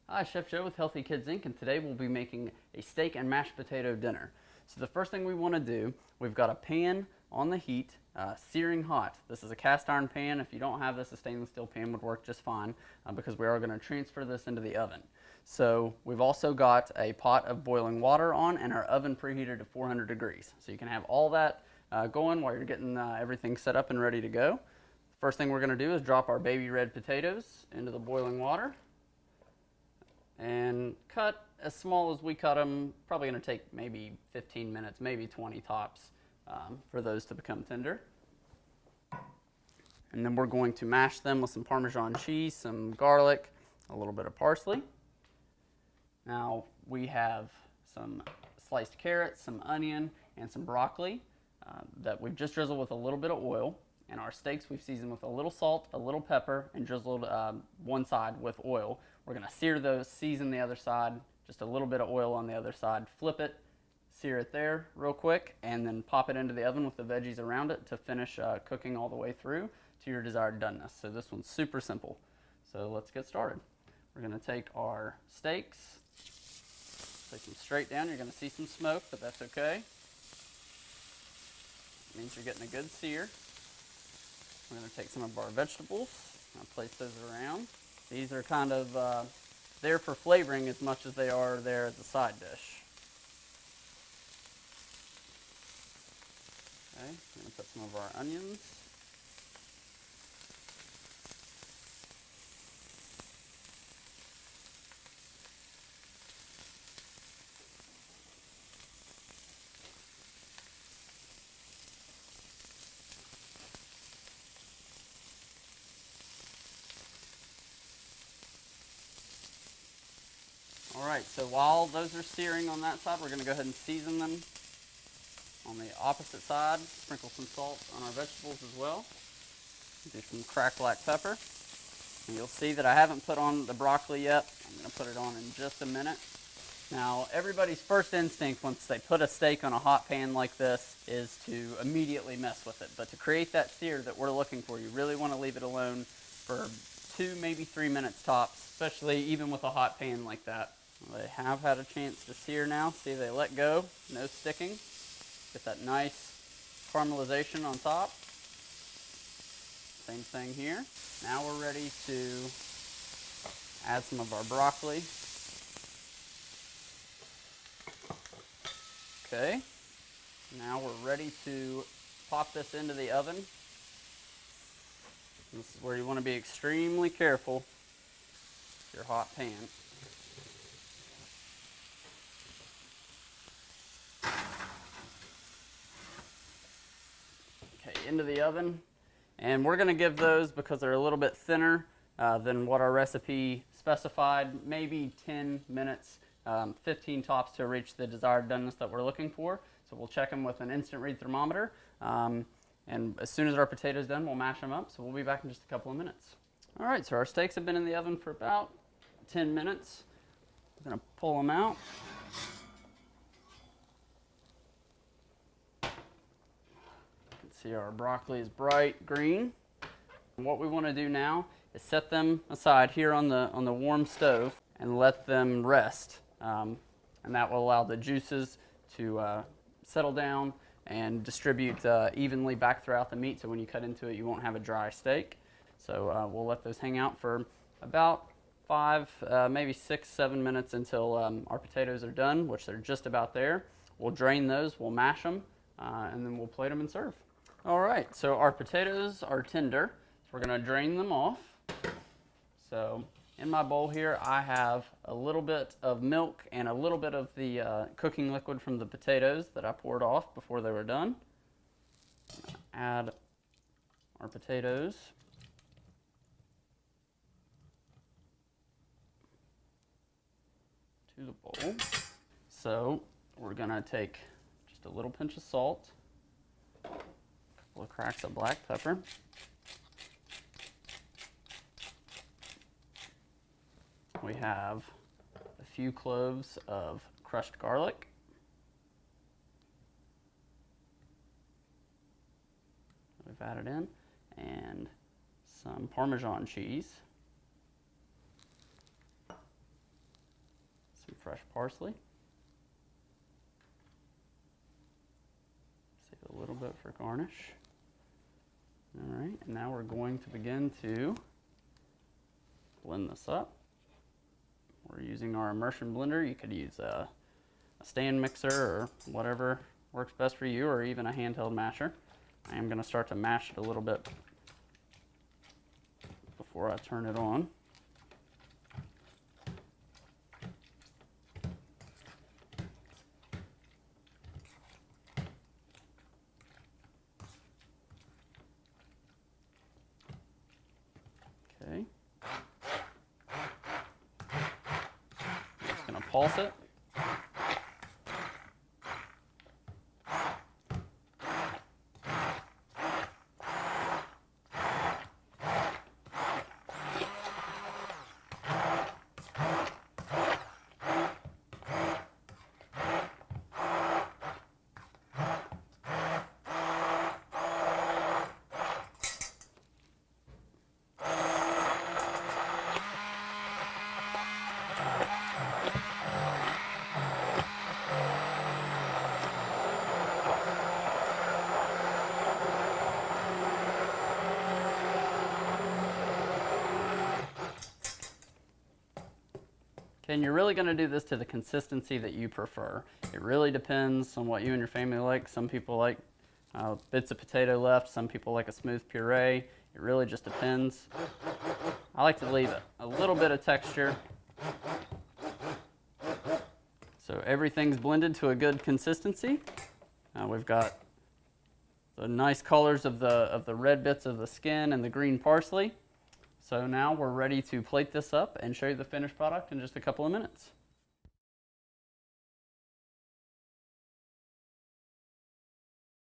Hi, Chef Joe with Healthy Kids Inc. and today we'll be making a steak and mashed potato dinner. So the first thing we want to do, we've got a pan on the heat, searing hot. This is a cast iron pan. If you don't have this, a stainless steel pan would work just fine because we are going to transfer this into the oven. So we've also got a pot of boiling water on and our oven preheated to 400 degrees. So you can have all that going while you're getting everything set up and ready to go. First thing we're going to do is drop our baby red potatoes into the boiling water and cut as small as we cut them. Probably going to take maybe 15 minutes, maybe 20 tops for those to become tender. And then we're going to mash them with some Parmesan cheese, some garlic, a little bit of parsley. Now we have some sliced carrots, some onion, and some broccoli that we've just drizzled with a little bit of oil. And our steaks we've seasoned with a little salt, a little pepper, and drizzled one side with oil. We're going to sear those, season the other side, just a little bit of oil on the other side, flip it, sear it there real quick, and then pop it into the oven with the veggies around it to finish cooking all the way through to your desired doneness. So this one's super simple. So let's get started. We're going to take our steaks, place them straight down. You're going to see some smoke, but that's okay. It means you're getting a good sear. We're going to take some of our vegetables and place those around. These are kind of there for flavoring as much as they are there as a side dish. Okay, we're going to put some of our onions. Alright, so while those are searing on that side, we're going to go ahead and season them on the opposite side. Sprinkle some salt on our vegetables as well. Do some cracked black pepper. And you'll see that I haven't put on the broccoli yet. I'm going to put it on in just a minute. Now, everybody's first instinct once they put a steak on a hot pan like this is to immediately mess with it. But to create that sear that we're looking for, you really want to leave it alone for 2, maybe 3 minutes tops, especially even with a hot pan like that. They have had a chance to sear now. See, they let go, no sticking. Get that nice caramelization on top. Same thing here. Now we're ready to add some of our broccoli. Okay, now we're ready to pop this into the oven. This is where you want to be extremely careful with your hot pan. Okay, into the oven. And we're going to give those, because they're a little bit thinner than what our recipe specified, maybe 10 minutes, 15 tops to reach the desired doneness that we're looking for. So we'll check them with an instant read thermometer. And as soon as our potatoes done, we'll mash them up. So we'll be back in just a couple of minutes. All right, so our steaks have been in the oven for about 10 minutes. We're going to pull them out. See, our broccoli is bright green. And what we want to do now is set them aside here on the warm stove and let them rest. And that will allow the juices to settle down and distribute evenly back throughout the meat, so when you cut into it you won't have a dry steak. So we'll let those hang out for about 5, maybe 6, 7 minutes until our potatoes are done, which they're just about there. We'll drain those, we'll mash them, and then we'll plate them and serve. Alright, so our potatoes are tender, so we're going to drain them off. So in my bowl here I have a little bit of milk and a little bit of the cooking liquid from the potatoes that I poured off before they were done. Add our potatoes. To the bowl. So we're going to take just a little pinch of salt, a couple of cracks of black pepper, we have a few cloves of crushed garlic, we've added in, and some Parmesan cheese. fresh parsley. Save a little bit for garnish. All right, and now we're going to begin to blend this up. We're using our immersion blender. You could use a stand mixer or whatever works best for you, or even a handheld masher. I am going to start to mash it a little bit before I turn it on. Okay. I'm just going to pulse it. Okay, and you're really going to do this to the consistency that you prefer. It really depends on what you and your family like. Some people like bits of potato left. Some people like a smooth puree. It really just depends. I like to leave a little bit of texture. So everything's blended to a good consistency. We've got the nice colors of the red bits of the skin and the green parsley. So now we're ready to plate this up and show you the finished product in just a couple of minutes.